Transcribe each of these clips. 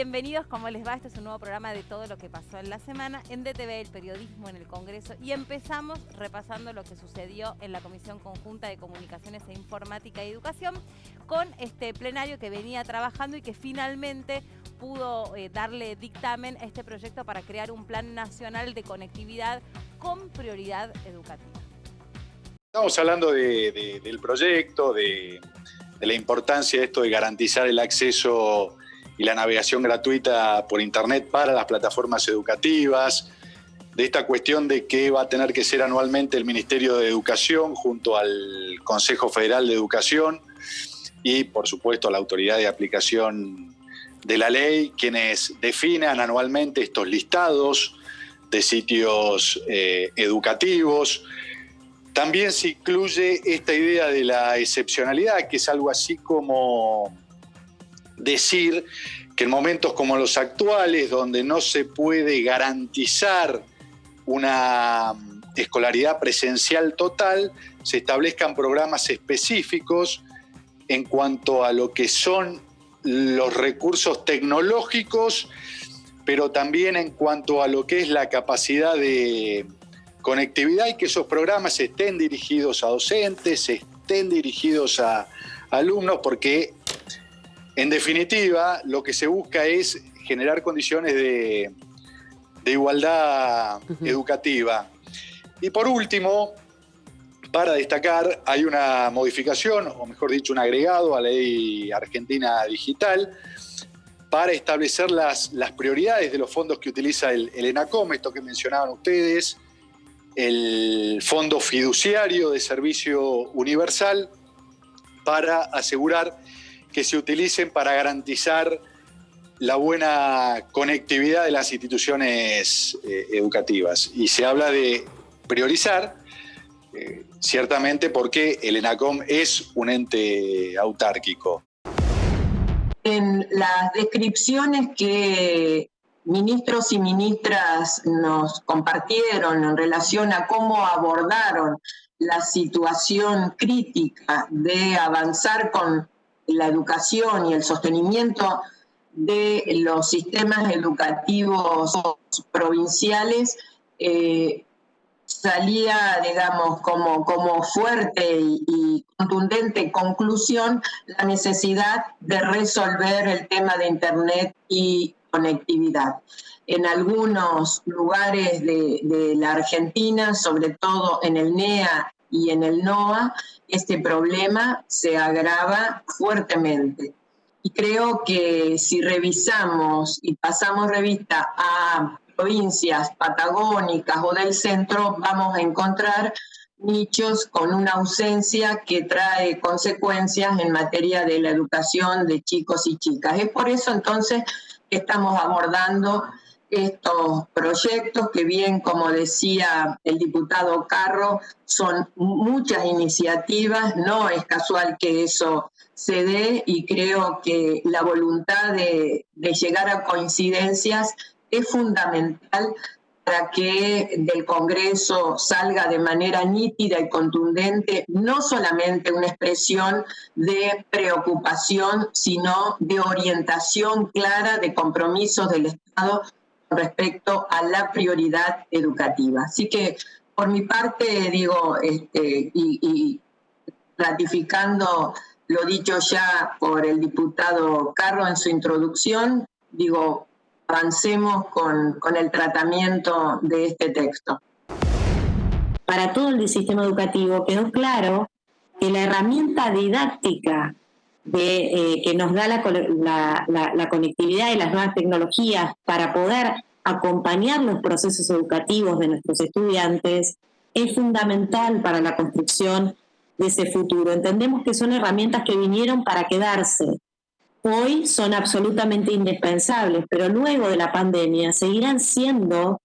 bienvenidos, ¿cómo les va? Este es un nuevo programa de todo lo que pasó en la semana en DTV, el periodismo en el Congreso. Y empezamos repasando lo que sucedió en la Comisión Conjunta de Comunicaciones e Informática y Educación con este plenario que venía trabajando y que finalmente pudo darle dictamen a este proyecto para crear un plan nacional de conectividad con prioridad educativa. Estamos hablando del proyecto, de la importancia de esto de garantizar el acceso y la navegación gratuita por Internet para las plataformas educativas, de esta cuestión de que va a tener que ser anualmente el Ministerio de Educación junto al Consejo Federal de Educación y, por supuesto, la Autoridad de Aplicación de la Ley, quienes definan anualmente estos listados de sitios educativos. También se incluye esta idea de la excepcionalidad, que es algo así como decir que en momentos como los actuales, donde no se puede garantizar una escolaridad presencial total, se establezcan programas específicos en cuanto a lo que son los recursos tecnológicos, pero también en cuanto a lo que es la capacidad de conectividad, y que esos programas estén dirigidos a docentes, estén dirigidos a alumnos, porque en definitiva lo que se busca es generar condiciones de igualdad educativa. Y por último, para destacar, hay una modificación, o mejor dicho, un agregado a la Ley Argentina Digital para establecer las prioridades de los fondos que utiliza el ENACOM, esto que mencionaban ustedes, el Fondo Fiduciario de Servicio Universal, para asegurar que se utilicen para garantizar la buena conectividad de las instituciones educativas. Y se habla de priorizar, ciertamente porque el ENACOM es un ente autárquico. En las descripciones que ministros y ministras nos compartieron en relación a cómo abordaron la situación crítica de avanzar con la educación y el sostenimiento de los sistemas educativos provinciales, salía, digamos, como fuerte y contundente conclusión la necesidad de resolver el tema de Internet y conectividad. En algunos lugares de la Argentina, sobre todo en el NEA y en el NOA, este problema se agrava fuertemente. Y creo que si revisamos y pasamos revista a provincias patagónicas o del centro, vamos a encontrar nichos con una ausencia que trae consecuencias en materia de la educación de chicos y chicas. Es por eso entonces que estamos abordando estos proyectos que, bien como decía el diputado Carro, son muchas iniciativas, no es casual que eso se dé, y creo que la voluntad de llegar a coincidencias es fundamental para que del Congreso salga de manera nítida y contundente no solamente una expresión de preocupación, sino de orientación clara de compromisos del Estado respecto a la prioridad educativa. Así que, por mi parte, digo, y ratificando lo dicho ya por el diputado Carro en su introducción, digo, avancemos con el tratamiento de este texto. Para todo el sistema educativo quedó claro que la herramienta didáctica que nos da la conectividad y las nuevas tecnologías para poder acompañar los procesos educativos de nuestros estudiantes es fundamental para la construcción de ese futuro. Entendemos que son herramientas que vinieron para quedarse. Hoy son absolutamente indispensables, pero luego de la pandemia seguirán siendo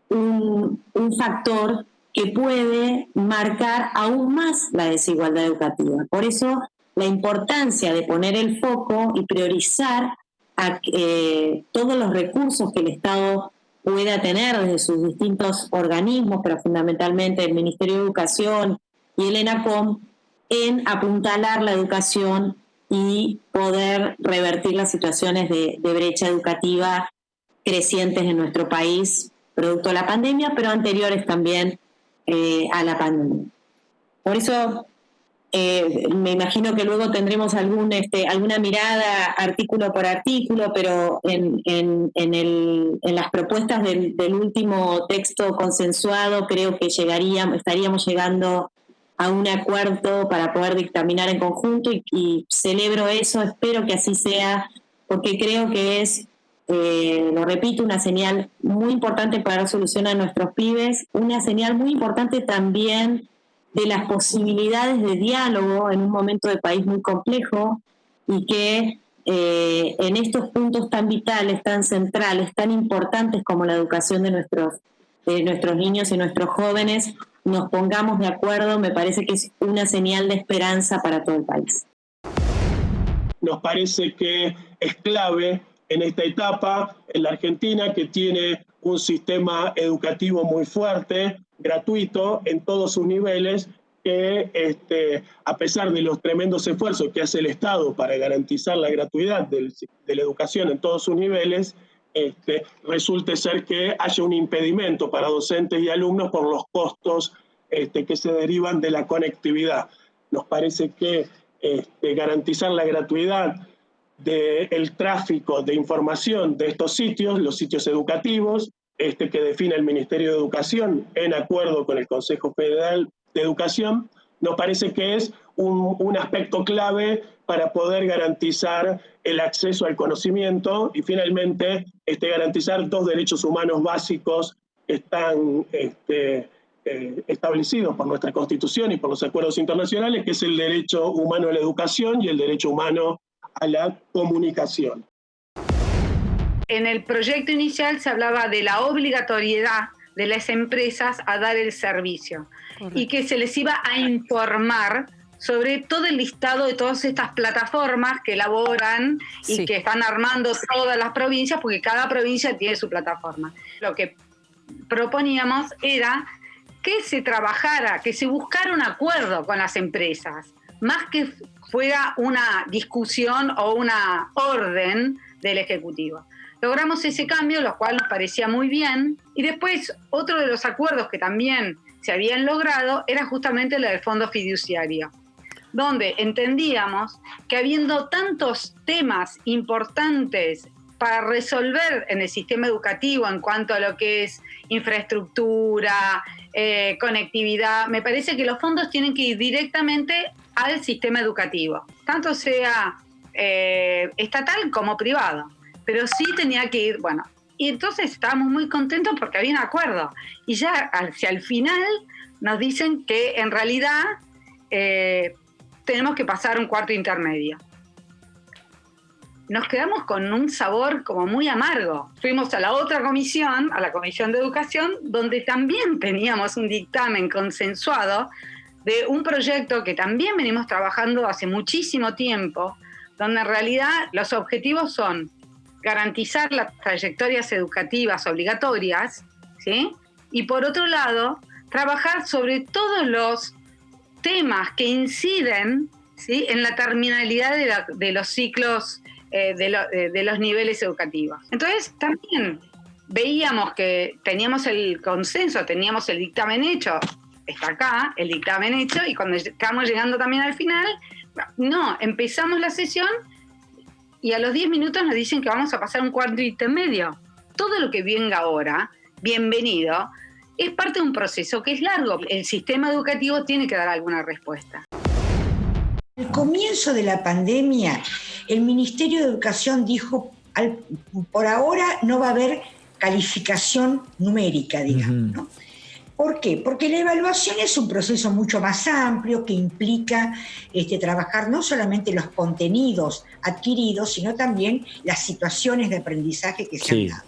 un factor que puede marcar aún más la desigualdad educativa. Por eso, la importancia de poner el foco y priorizar todos los recursos que el Estado pueda tener desde sus distintos organismos, pero fundamentalmente el Ministerio de Educación y el ENACOM, en apuntalar la educación y poder revertir las situaciones de brecha educativa crecientes en nuestro país, producto de la pandemia, pero anteriores también a la pandemia. Por eso me imagino que luego tendremos alguna mirada artículo por artículo, pero en las propuestas del último texto consensuado creo que estaríamos llegando a un acuerdo para poder dictaminar en conjunto y celebro eso, espero que así sea, porque creo que es, lo repito, una señal muy importante para dar solución a nuestros pibes, una señal muy importante también de las posibilidades de diálogo en un momento de país muy complejo y que en estos puntos tan vitales, tan centrales, tan importantes como la educación de nuestros niños y nuestros jóvenes, nos pongamos de acuerdo, me parece que es una señal de esperanza para todo el país. Nos parece que es clave en esta etapa en la Argentina, que tiene un sistema educativo muy fuerte, gratuito en todos sus niveles, que a pesar de los tremendos esfuerzos que hace el Estado para garantizar la gratuidad de la educación en todos sus niveles, resulte ser que haya un impedimento para docentes y alumnos por los costos que se derivan de la conectividad. Nos parece que garantizar la gratuidad del tráfico de información de estos sitios, los sitios educativos, que define el Ministerio de Educación en acuerdo con el Consejo Federal de Educación, nos parece que es un aspecto clave para poder garantizar el acceso al conocimiento y finalmente garantizar 2 derechos humanos básicos que están establecidos por nuestra Constitución y por los acuerdos internacionales, que es el derecho humano a la educación y el derecho humano a la comunicación. En el proyecto inicial se hablaba de la obligatoriedad de las empresas a dar el servicio. Correcto. Y que se les iba a informar sobre todo el listado de todas estas plataformas que elaboran y que están armando todas las provincias, porque cada provincia tiene su plataforma. Lo que proponíamos era que se trabajara, que se buscara un acuerdo con las empresas, más que fuera una discusión o una orden del Ejecutivo. Logramos ese cambio, lo cual nos parecía muy bien, y después otro de los acuerdos que también se habían logrado era justamente el del fondo fiduciario, donde entendíamos que habiendo tantos temas importantes para resolver en el sistema educativo en cuanto a lo que es infraestructura, conectividad, me parece que los fondos tienen que ir directamente al sistema educativo, tanto sea estatal como privado. Pero sí tenía que ir, bueno, y entonces estábamos muy contentos porque había un acuerdo. Y ya hacia el final nos dicen que en realidad tenemos que pasar un cuarto intermedio. Nos quedamos con un sabor como muy amargo. Fuimos a la otra comisión, a la Comisión de Educación, donde también teníamos un dictamen consensuado de un proyecto que también venimos trabajando hace muchísimo tiempo, donde en realidad los objetivos son garantizar las trayectorias educativas obligatorias, ¿sí? Y por otro lado, trabajar sobre todos los temas que inciden, ¿sí?, en la terminalidad de los ciclos de los niveles educativos. Entonces, también veíamos que teníamos el consenso, teníamos el dictamen hecho, está acá, el dictamen hecho, y cuando estamos llegando también al final, no, empezamos la sesión y a los 10 minutos nos dicen que vamos a pasar un cuarto intermedio. Todo lo que venga ahora, bienvenido, es parte de un proceso que es largo. El sistema educativo tiene que dar alguna respuesta. Al comienzo de la pandemia, el Ministerio de Educación dijo, por ahora no va a haber calificación numérica, digamos, ¿no? ¿Por qué? Porque la evaluación es un proceso mucho más amplio que implica trabajar no solamente los contenidos adquiridos, sino también las situaciones de aprendizaje que se han dado.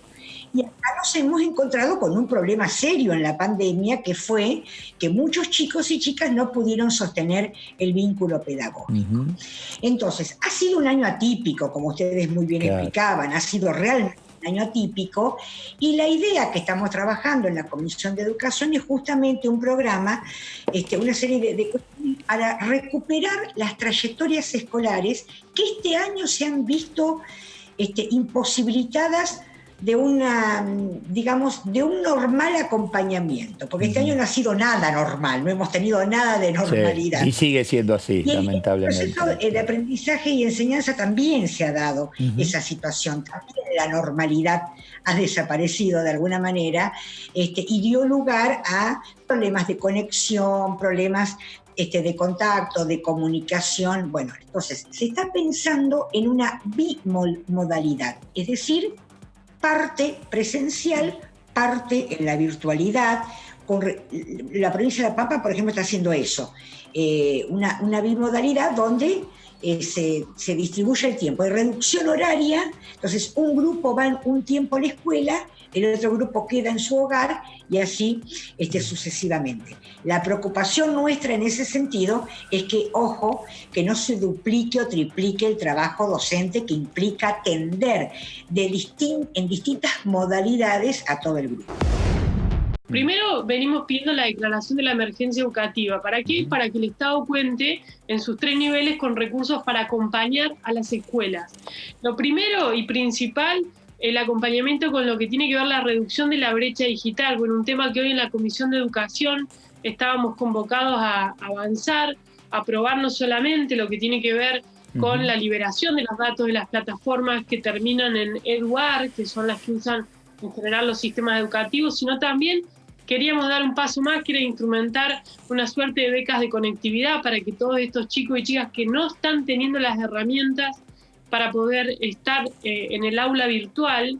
Y acá nos hemos encontrado con un problema serio en la pandemia, que fue que muchos chicos y chicas no pudieron sostener el vínculo pedagógico. Entonces, ha sido un año atípico, como ustedes muy bien explicaban, ha sido realmente año atípico, y la idea que estamos trabajando en la Comisión de Educación es justamente un programa, una serie de para recuperar las trayectorias escolares que este año se han visto imposibilitadas de de un normal acompañamiento, porque este año no ha sido nada normal, no hemos tenido nada de normalidad. Sí, y sigue siendo así, lamentablemente. En el proceso de aprendizaje y enseñanza también se ha dado esa situación, también la normalidad ha desaparecido de alguna manera, y dio lugar a problemas de conexión, problemas de contacto, de comunicación. Bueno, entonces se está pensando en una bimodalidad, es decir, parte presencial, parte en la virtualidad. La provincia de La Pampa, por ejemplo, está haciendo eso, una bimodalidad donde se distribuye el tiempo. Hay reducción horaria, entonces un grupo va un tiempo a la escuela, el otro grupo queda en su hogar y así sucesivamente. La preocupación nuestra en ese sentido es que, ojo, que no se duplique o triplique el trabajo docente que implica atender en distintas modalidades a todo el grupo. Primero venimos pidiendo la declaración de la emergencia educativa. ¿Para qué? Para que el Estado cuente en sus 3 niveles con recursos para acompañar a las escuelas. Lo primero y principal, el acompañamiento con lo que tiene que ver la reducción de la brecha digital. Bueno, un tema que hoy en la Comisión de Educación estábamos convocados a avanzar, a aprobar no solamente lo que tiene que ver con la liberación de los datos de las plataformas que terminan en EduAR, que son las que usan en general los sistemas educativos, sino también queríamos dar un paso más, que era instrumentar una suerte de becas de conectividad para que todos estos chicos y chicas que no están teniendo las herramientas para poder estar en el aula virtual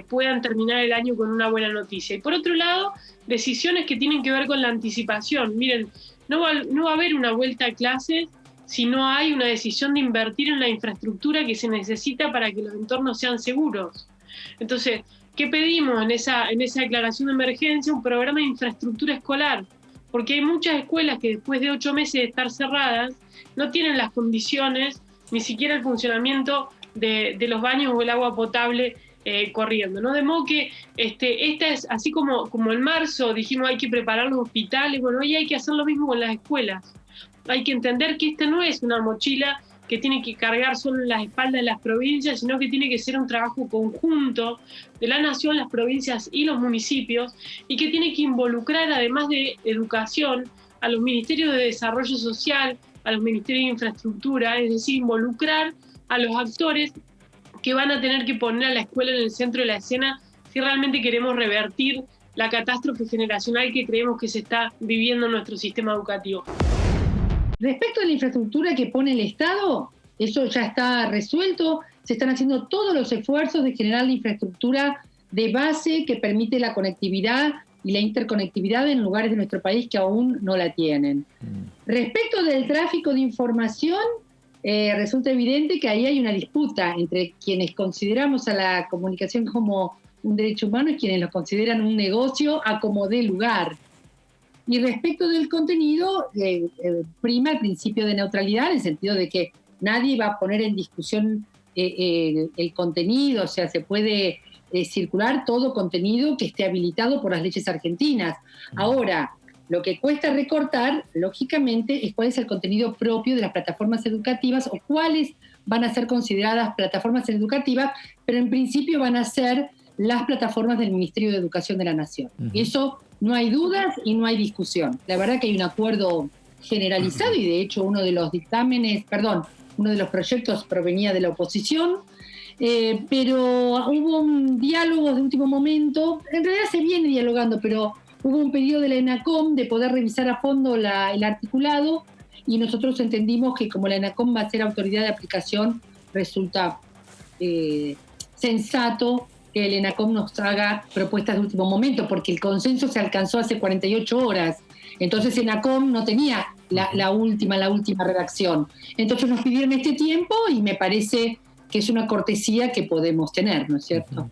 puedan terminar el año con una buena noticia. Y por otro lado, decisiones que tienen que ver con la anticipación. Miren, no va a haber una vuelta a clases si no hay una decisión de invertir en la infraestructura que se necesita para que los entornos sean seguros. Entonces, ¿qué pedimos en esa declaración de emergencia? Un programa de infraestructura escolar, porque hay muchas escuelas que después de 8 meses de estar cerradas no tienen las condiciones, ni siquiera el funcionamiento de los baños o el agua potable corriendo, ¿no? De modo que esta es, así como en marzo dijimos hay que preparar los hospitales, bueno, hoy hay que hacer lo mismo con las escuelas. Hay que entender que esta no es una mochila que tiene que cargar solo en las espaldas de las provincias, sino que tiene que ser un trabajo conjunto de la nación, las provincias y los municipios, y que tiene que involucrar, además de educación, a los ministerios de desarrollo social, a los ministerios de infraestructura, es decir, involucrar a los actores que van a tener que poner a la escuela en el centro de la escena si realmente queremos revertir la catástrofe generacional que creemos que se está viviendo en nuestro sistema educativo. Respecto a la infraestructura que pone el Estado, eso ya está resuelto, se están haciendo todos los esfuerzos de generar la infraestructura de base que permite la conectividad y la interconectividad en lugares de nuestro país que aún no la tienen. Respecto del tráfico de información, resulta evidente que ahí hay una disputa entre quienes consideramos a la comunicación como un derecho humano y quienes lo consideran un negocio a como dé lugar. Y respecto del contenido, prima el principio de neutralidad, en el sentido de que nadie va a poner en discusión el contenido, o sea, se puede circular todo contenido que esté habilitado por las leyes argentinas. Ahora, lo que cuesta recortar, lógicamente, es cuál es el contenido propio de las plataformas educativas o cuáles van a ser consideradas plataformas educativas, pero en principio van a ser las plataformas del Ministerio de Educación de la Nación. Eso no hay dudas y no hay discusión. La verdad que hay un acuerdo generalizado y de hecho uno de los proyectos provenía de la oposición, pero hubo un diálogo de último momento. En realidad se viene dialogando, pero hubo un pedido de la ENACOM de poder revisar a fondo el articulado y nosotros entendimos que como la ENACOM va a ser autoridad de aplicación, resulta sensato que el ENACOM nos haga propuestas de último momento, porque el consenso se alcanzó hace 48 horas. Entonces ENACOM no tenía la última redacción. Entonces nos pidieron este tiempo y me parece que es una cortesía que podemos tener, ¿no es cierto?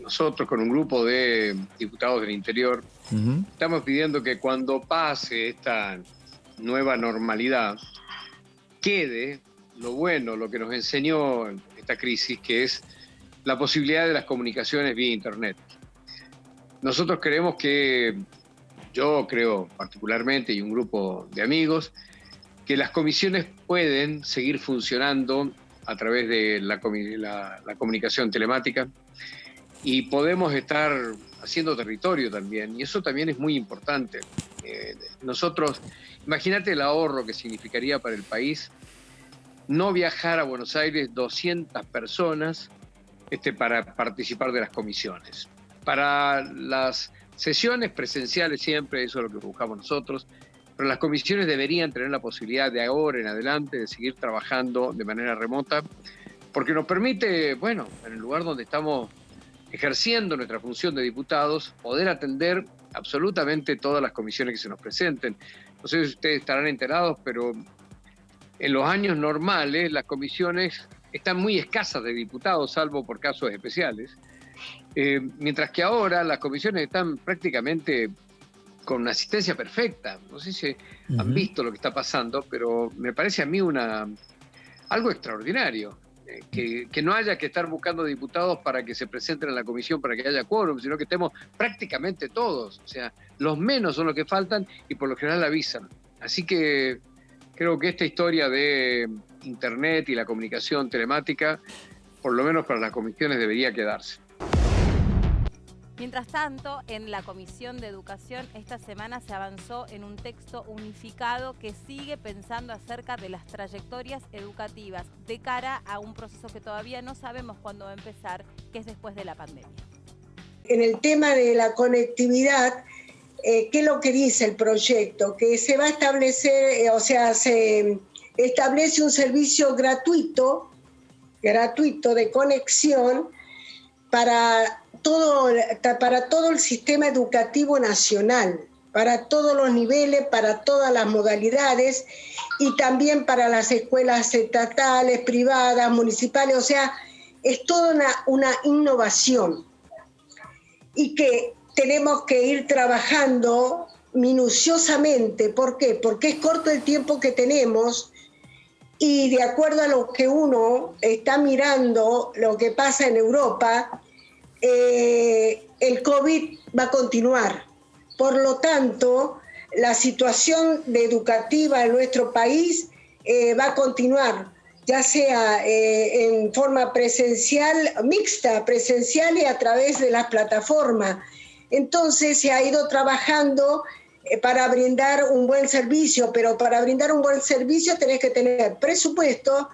Nosotros, con un grupo de diputados del interior, estamos pidiendo que cuando pase esta nueva normalidad, quede lo bueno, lo que nos enseñó esta crisis, que es la posibilidad de las comunicaciones vía Internet. Nosotros creemos que yo creo particularmente, y un grupo de amigos, que las comisiones pueden seguir funcionando a través de la comunicación telemática y podemos estar haciendo territorio también, y eso también es muy importante. Nosotros, imagínate el ahorro que significaría para el país no viajar a Buenos Aires 200 personas para participar de las comisiones. Para las sesiones presenciales siempre, eso es lo que buscamos nosotros, pero las comisiones deberían tener la posibilidad de ahora en adelante de seguir trabajando de manera remota, porque nos permite, bueno, en el lugar donde estamos ejerciendo nuestra función de diputados, poder atender absolutamente todas las comisiones que se nos presenten. No sé si ustedes estarán enterados, pero en los años normales las comisiones están muy escasas de diputados, salvo por casos especiales, mientras que ahora las comisiones están prácticamente con una asistencia perfecta. No sé si han visto lo que está pasando, pero me parece a mí algo extraordinario. Que no haya que estar buscando diputados para que se presenten en la comisión para que haya quórum, sino que estemos prácticamente todos. O sea, los menos son los que faltan y por lo general avisan. Así que creo que esta historia de Internet y la comunicación telemática, por lo menos para las comisiones, debería quedarse. Mientras tanto, en la Comisión de Educación esta semana se avanzó en un texto unificado que sigue pensando acerca de las trayectorias educativas de cara a un proceso que todavía no sabemos cuándo va a empezar, que es después de la pandemia. En el tema de la conectividad, ¿qué es lo que dice el proyecto? Que se va a establecer, se establece un servicio gratuito de conexión para todo el sistema educativo nacional, para todos los niveles, para todas las modalidades y también para las escuelas estatales, privadas, municipales. O sea, es toda una innovación y que tenemos que ir trabajando minuciosamente. ¿Por qué? Porque es corto el tiempo que tenemos y de acuerdo a lo que uno está mirando, lo que pasa en Europa, el COVID va a continuar. Por lo tanto, la situación educativa en nuestro país va a continuar, ya sea en forma presencial, mixta, presencial y a través de las plataformas. Entonces se ha ido trabajando para brindar un buen servicio, pero para brindar un buen servicio tenés que tener presupuesto,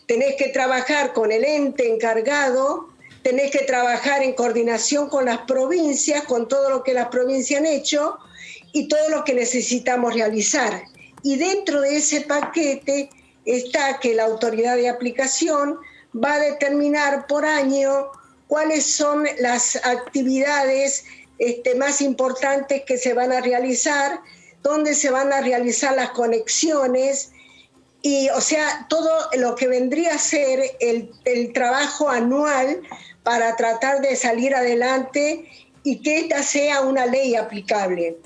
tenés que trabajar con el ente encargado, tenés que trabajar en coordinación con las provincias, con todo lo que las provincias han hecho y todo lo que necesitamos realizar. Y dentro de ese paquete está que la autoridad de aplicación va a determinar por año cuáles son las actividades más importantes que se van a realizar, dónde se van a realizar las conexiones, y o sea, todo lo que vendría a ser el trabajo anual para tratar de salir adelante y que esta sea una ley aplicable.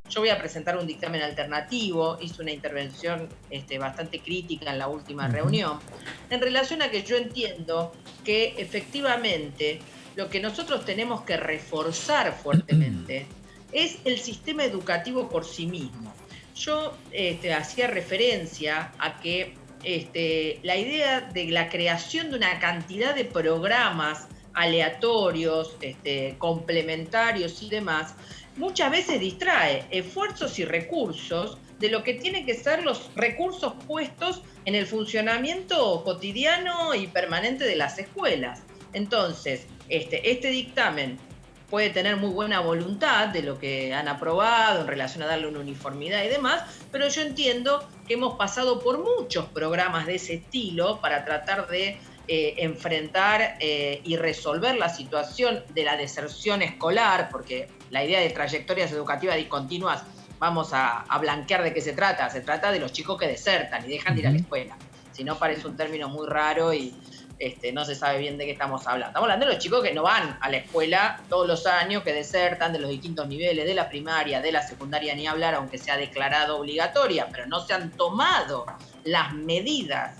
Yo voy a presentar un dictamen alternativo, hice una intervención bastante crítica en la última reunión, en relación a que yo entiendo que efectivamente lo que nosotros tenemos que reforzar fuertemente es el sistema educativo por sí mismo. Yo hacía referencia a que la idea de la creación de una cantidad de programas aleatorios, complementarios y demás, muchas veces distrae esfuerzos y recursos de lo que tienen que ser los recursos puestos en el funcionamiento cotidiano y permanente de las escuelas. Entonces, este dictamen puede tener muy buena voluntad de lo que han aprobado en relación a darle una uniformidad y demás, pero yo entiendo que hemos pasado por muchos programas de ese estilo para tratar de enfrentar y resolver la situación de la deserción escolar, porque la idea de trayectorias educativas discontinuas, vamos a blanquear de qué se trata de los chicos que desertan y dejan de ir a la escuela. Si no, parece un término muy raro y no se sabe bien de qué estamos hablando. Estamos hablando de los chicos que no van a la escuela todos los años, que desertan de los distintos niveles, de la primaria, de la secundaria, ni hablar, aunque sea declarado obligatoria, pero no se han tomado las medidas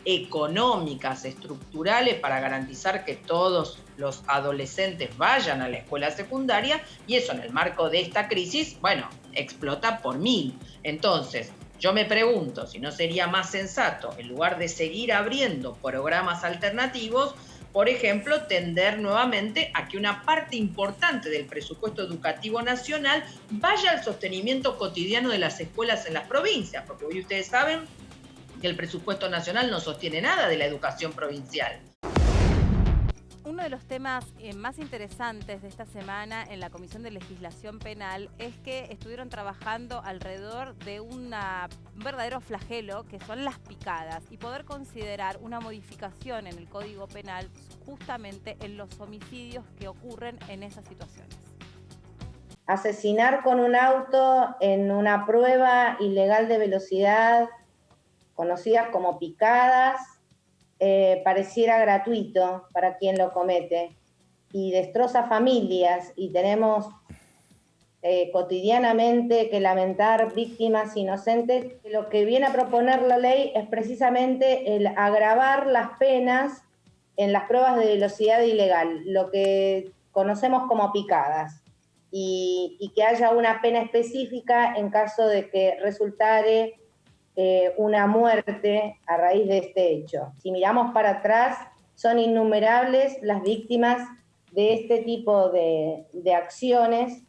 económicas, estructurales, para garantizar que todos los adolescentes vayan a la escuela secundaria, y eso en el marco de esta crisis, bueno, explota por 1000. Entonces, yo me pregunto si no sería más sensato, en lugar de seguir abriendo programas alternativos, por ejemplo, tender nuevamente a que una parte importante del presupuesto educativo nacional vaya al sostenimiento cotidiano de las escuelas en las provincias, porque hoy ustedes saben que el presupuesto nacional no sostiene nada de la educación provincial. Uno de los temas más interesantes de esta semana en la Comisión de Legislación Penal es que estuvieron trabajando alrededor de un verdadero flagelo que son las picadas y poder considerar una modificación en el Código Penal justamente en los homicidios que ocurren en esas situaciones. Asesinar con un auto en una prueba ilegal de velocidad, conocidas como picadas, pareciera gratuito para quien lo comete y destroza familias, y tenemos cotidianamente que lamentar víctimas inocentes. Lo que viene a proponer la ley es precisamente el agravar las penas en las pruebas de velocidad ilegal, lo que conocemos como picadas, y que haya una pena específica en caso de que resultare una muerte a raíz de este hecho. Si miramos para atrás, son innumerables las víctimas de este tipo de acciones,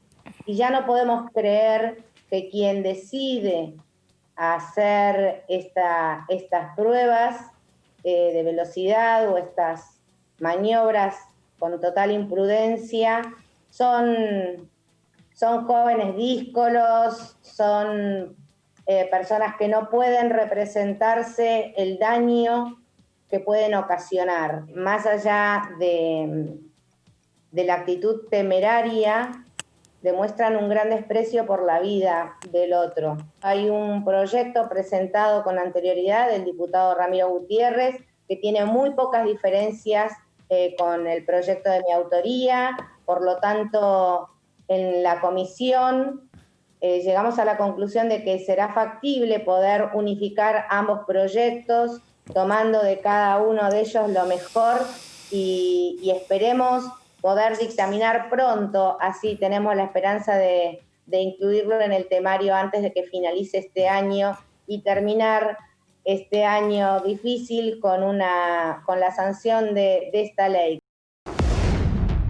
y ya no podemos creer que quien decide hacer estas pruebas de velocidad o estas maniobras con total imprudencia son jóvenes díscolos, son personas que no pueden representarse el daño que pueden ocasionar. Más allá de la actitud temeraria, demuestran un gran desprecio por la vida del otro. Hay un proyecto presentado con anterioridad del diputado Ramiro Gutiérrez que tiene muy pocas diferencias con el proyecto de mi autoría. Por lo tanto, en la comisión llegamos a la conclusión de que será factible poder unificar ambos proyectos, tomando de cada uno de ellos lo mejor, y esperemos poder dictaminar pronto. Así tenemos la esperanza de incluirlo en el temario antes de que finalice este año y terminar este año difícil con la sanción de esta ley.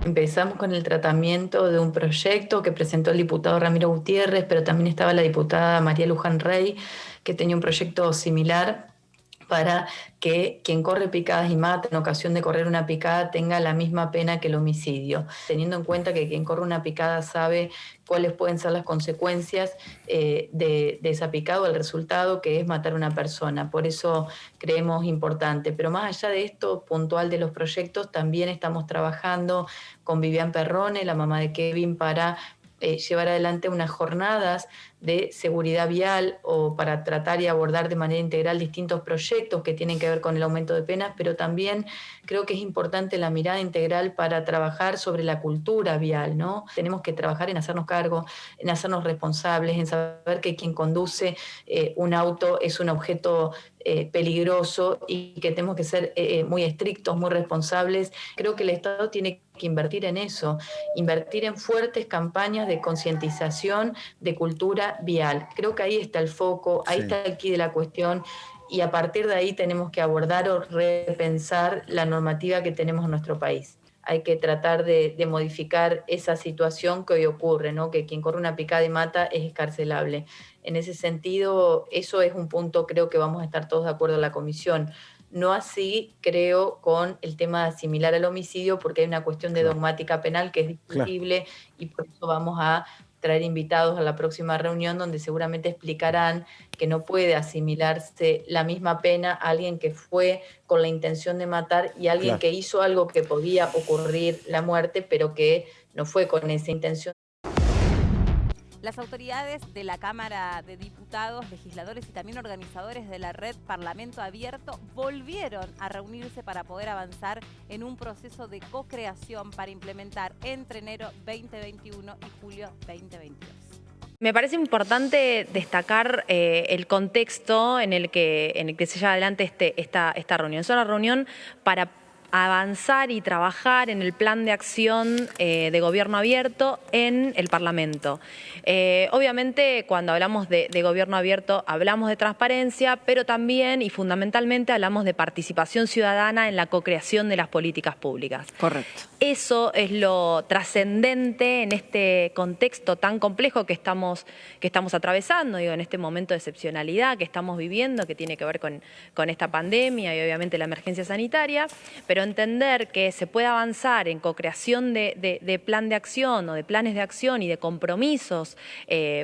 Empezamos con el tratamiento de un proyecto que presentó el diputado Ramiro Gutiérrez, pero también estaba la diputada María Luján Rey, que tenía un proyecto similar para que quien corre picadas y mata en ocasión de correr una picada tenga la misma pena que el homicidio, teniendo en cuenta que quien corre una picada sabe cuáles pueden ser las consecuencias de esa picada o el resultado, que es matar a una persona. Por eso creemos importante. Pero más allá de esto puntual de los proyectos, también estamos trabajando con Vivian Perrone, la mamá de Kevin, para llevar adelante unas jornadas de seguridad vial o para tratar y abordar de manera integral distintos proyectos que tienen que ver con el aumento de penas, pero también creo que es importante la mirada integral para trabajar sobre la cultura vial, ¿no? Tenemos que trabajar en hacernos cargo, en hacernos responsables, en saber que quien conduce un auto es un objeto peligroso y que tenemos que ser muy estrictos, muy responsables. Creo que el Estado tiene que invertir en eso, invertir en fuertes campañas de concientización, de cultura vial. Creo que ahí está el foco, ahí está el quid de la cuestión, y a partir de ahí tenemos que abordar o repensar la normativa que tenemos en nuestro país. Hay que tratar de modificar esa situación que hoy ocurre, ¿no? Que quien corre una picada y mata es excarcelable. En ese sentido, eso es un punto, creo que vamos a estar todos de acuerdo en la comisión. No así, creo, con el tema similar al homicidio, porque hay una cuestión de dogmática penal que es discutible, y por eso vamos a traer invitados a la próxima reunión donde seguramente explicarán que no puede asimilarse la misma pena a alguien que fue con la intención de matar y a alguien que hizo algo que podía ocurrir la muerte, pero que no fue con esa intención. Las autoridades de la Cámara de Diputados, legisladores y también organizadores de la red Parlamento Abierto volvieron a reunirse para poder avanzar en un proceso de co-creación para implementar entre enero 2021 y julio 2022. Me parece importante destacar el contexto en el que se lleva adelante esta reunión. Es una reunión para avanzar y trabajar en el plan de acción de gobierno abierto en el Parlamento. Obviamente, cuando hablamos de gobierno abierto, hablamos de transparencia, pero también y fundamentalmente hablamos de participación ciudadana en la co-creación de las políticas públicas. Correcto. Eso es lo trascendente en este contexto tan complejo que estamos atravesando, digo, en este momento de excepcionalidad que estamos viviendo, que tiene que ver con esta pandemia y obviamente la emergencia sanitaria, pero entender que se puede avanzar en co-creación de plan de acción o de planes de acción y de compromisos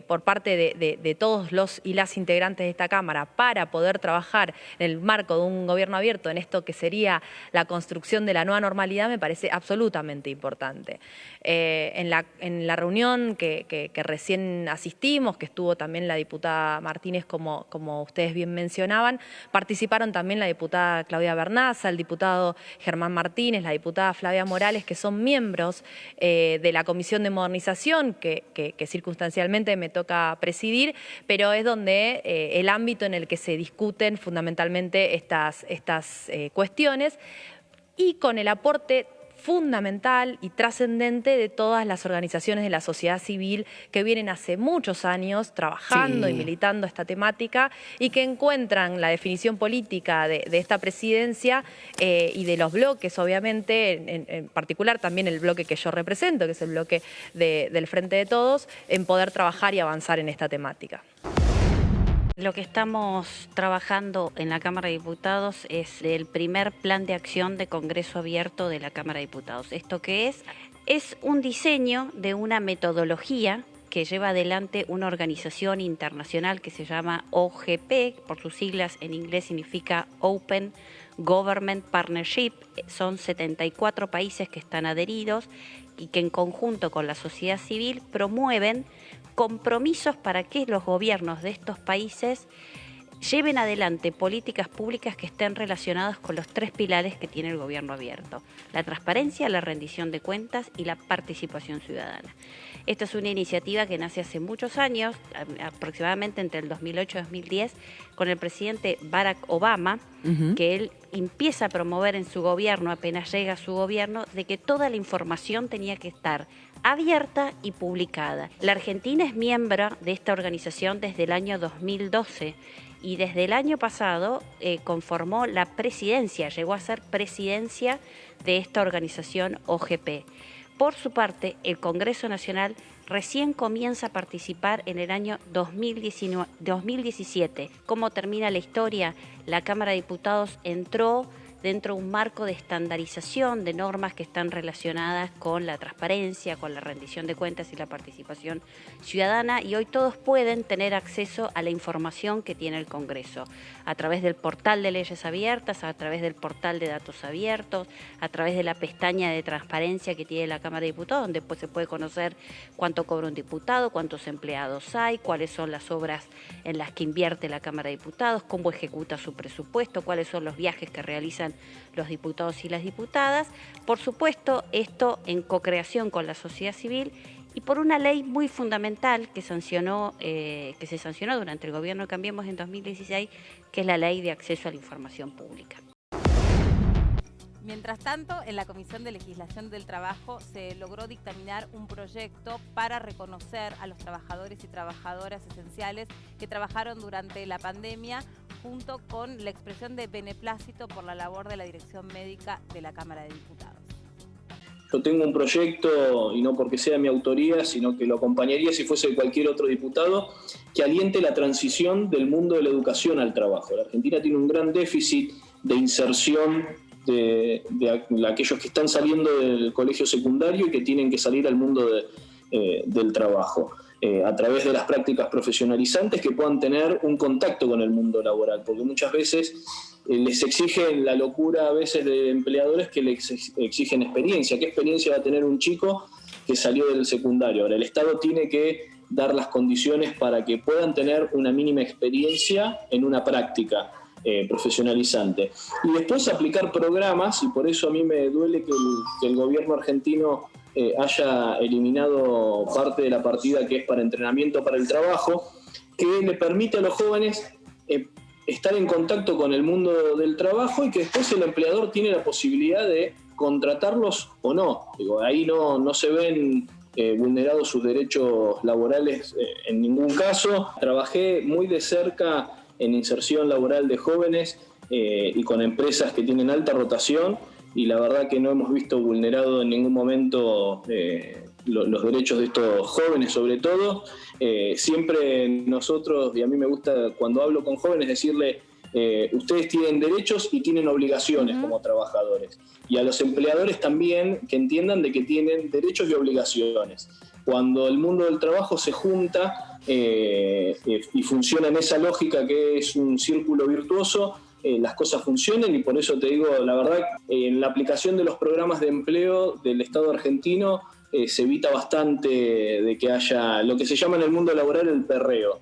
por parte de todos los y las integrantes de esta Cámara para poder trabajar en el marco de un gobierno abierto en esto que sería la construcción de la nueva normalidad, me parece absolutamente importante. En la reunión que recién asistimos, que estuvo también la diputada Martínez, como ustedes bien mencionaban, participaron también la diputada Claudia Bernaza, el diputado Germán Martínez, la diputada Flavia Morales, que son miembros de la Comisión de Modernización, que circunstancialmente me toca presidir, pero es donde el ámbito en el que se discuten fundamentalmente estas cuestiones, y con el aporte fundamental y trascendente de todas las organizaciones de la sociedad civil que vienen hace muchos años trabajando y militando esta temática y que encuentran la definición política de esta presidencia y de los bloques, obviamente, en particular también el bloque que yo represento, que es el bloque del Frente de Todos, en poder trabajar y avanzar en esta temática. Lo que estamos trabajando en la Cámara de Diputados es el primer plan de acción de Congreso Abierto de la Cámara de Diputados. ¿Esto qué es? Es un diseño de una metodología que lleva adelante una organización internacional que se llama OGP, por sus siglas en inglés significa Open Government Partnership. Son 74 países que están adheridos y que en conjunto con la sociedad civil promueven compromisos para que los gobiernos de estos países lleven adelante políticas públicas que estén relacionadas con los 3 pilares que tiene el gobierno abierto: la transparencia, la rendición de cuentas y la participación ciudadana. Esta es una iniciativa que nace hace muchos años, aproximadamente entre el 2008 y 2010, con el presidente Barack Obama, que él empieza a promover en su gobierno, apenas llega a su gobierno, de que toda la información tenía que estar abierta y publicada. La Argentina es miembro de esta organización desde el año 2012 y desde el año pasado conformó la presidencia, llegó a ser presidencia de esta organización OGP. Por su parte, el Congreso Nacional recién comienza a participar en el año 2017. ¿Cómo termina la historia? La Cámara de Diputados entró dentro de un marco de estandarización de normas que están relacionadas con la transparencia, con la rendición de cuentas y la participación ciudadana, y hoy todos pueden tener acceso a la información que tiene el Congreso a través del portal de leyes abiertas, a través del portal de datos abiertos, a través de la pestaña de transparencia que tiene la Cámara de Diputados, donde después se puede conocer cuánto cobra un diputado, cuántos empleados hay, cuáles son las obras en las que invierte la Cámara de Diputados, cómo ejecuta su presupuesto, cuáles son los viajes que realizan los diputados y las diputadas. Por supuesto, esto en co-creación con la sociedad civil y por una ley muy fundamental que se sancionó durante el gobierno de Cambiemos en 2016, que es la Ley de Acceso a la Información Pública. Mientras tanto, en la Comisión de Legislación del Trabajo se logró dictaminar un proyecto para reconocer a los trabajadores y trabajadoras esenciales que trabajaron durante la pandemia, junto con la expresión de beneplácito por la labor de la Dirección Médica de la Cámara de Diputados. Yo tengo un proyecto, y no porque sea mi autoría, sino que lo acompañaría si fuese de cualquier otro diputado, que aliente la transición del mundo de la educación al trabajo. La Argentina tiene un gran déficit de inserción de aquellos que están saliendo del colegio secundario y que tienen que salir al mundo del trabajo, a través de las prácticas profesionalizantes que puedan tener un contacto con el mundo laboral, porque muchas veces les exigen la locura a veces de empleadores que les exigen experiencia. ¿Qué experiencia va a tener un chico que salió del secundario? Ahora, el Estado tiene que dar las condiciones para que puedan tener una mínima experiencia en una práctica profesionalizante. Y después aplicar programas, y por eso a mí me duele que el gobierno argentino haya eliminado parte de la partida que es para entrenamiento para el trabajo, que le permite a los jóvenes estar en contacto con el mundo del trabajo y que después el empleador tiene la posibilidad de contratarlos o no. Digo, ahí no se ven vulnerados sus derechos laborales en ningún caso. Trabajé muy de cerca en inserción laboral de jóvenes y con empresas que tienen alta rotación, y la verdad que no hemos visto vulnerado en ningún momento los derechos de estos jóvenes, sobre todo. Siempre nosotros, y a mí me gusta cuando hablo con jóvenes decirle, ustedes tienen derechos y tienen obligaciones como trabajadores, y a los empleadores también que entiendan de que tienen derechos y obligaciones. Cuando el mundo del trabajo se junta y funciona en esa lógica que es un círculo virtuoso, las cosas funcionan, y por eso te digo, la verdad, en la aplicación de los programas de empleo del Estado argentino se evita bastante de que haya lo que se llama en el mundo laboral el perreo.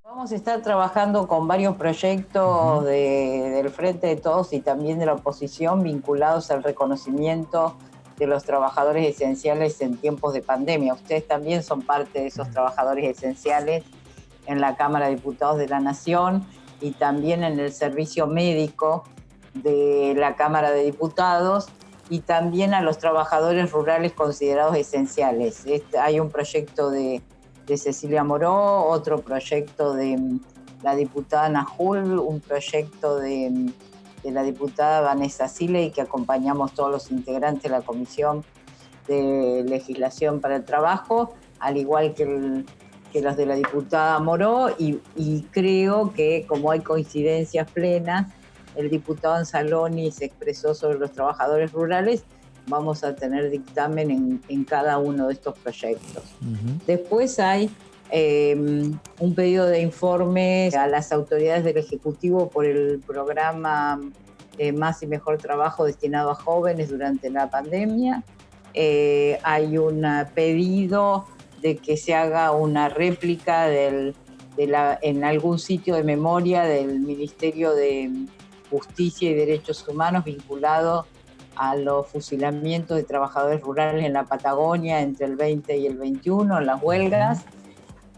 Vamos a estar trabajando con varios proyectos del Frente de Todos y también de la oposición vinculados al reconocimiento de los trabajadores esenciales en tiempos de pandemia. Ustedes también son parte de esos trabajadores esenciales en la Cámara de Diputados de la Nación y también en el servicio médico de la Cámara de Diputados, y también a los trabajadores rurales considerados esenciales. Hay un proyecto de Cecilia Moró, otro proyecto de la diputada Najul, un proyecto de la diputada Vanessa Siley, que acompañamos todos los integrantes de la Comisión de Legislación para el Trabajo, al igual que los de la diputada Moró, y creo que como hay coincidencias plenas, el diputado Anzaloni se expresó sobre los trabajadores rurales, vamos a tener dictamen en cada uno de estos proyectos. Después hay un pedido de informes a las autoridades del Ejecutivo por el programa Más y Mejor Trabajo destinado a jóvenes durante la pandemia. Hay un pedido de que se haga una réplica en algún sitio de memoria del Ministerio de Justicia y Derechos Humanos vinculado a los fusilamientos de trabajadores rurales en la Patagonia entre el 20 y el 21, en las huelgas.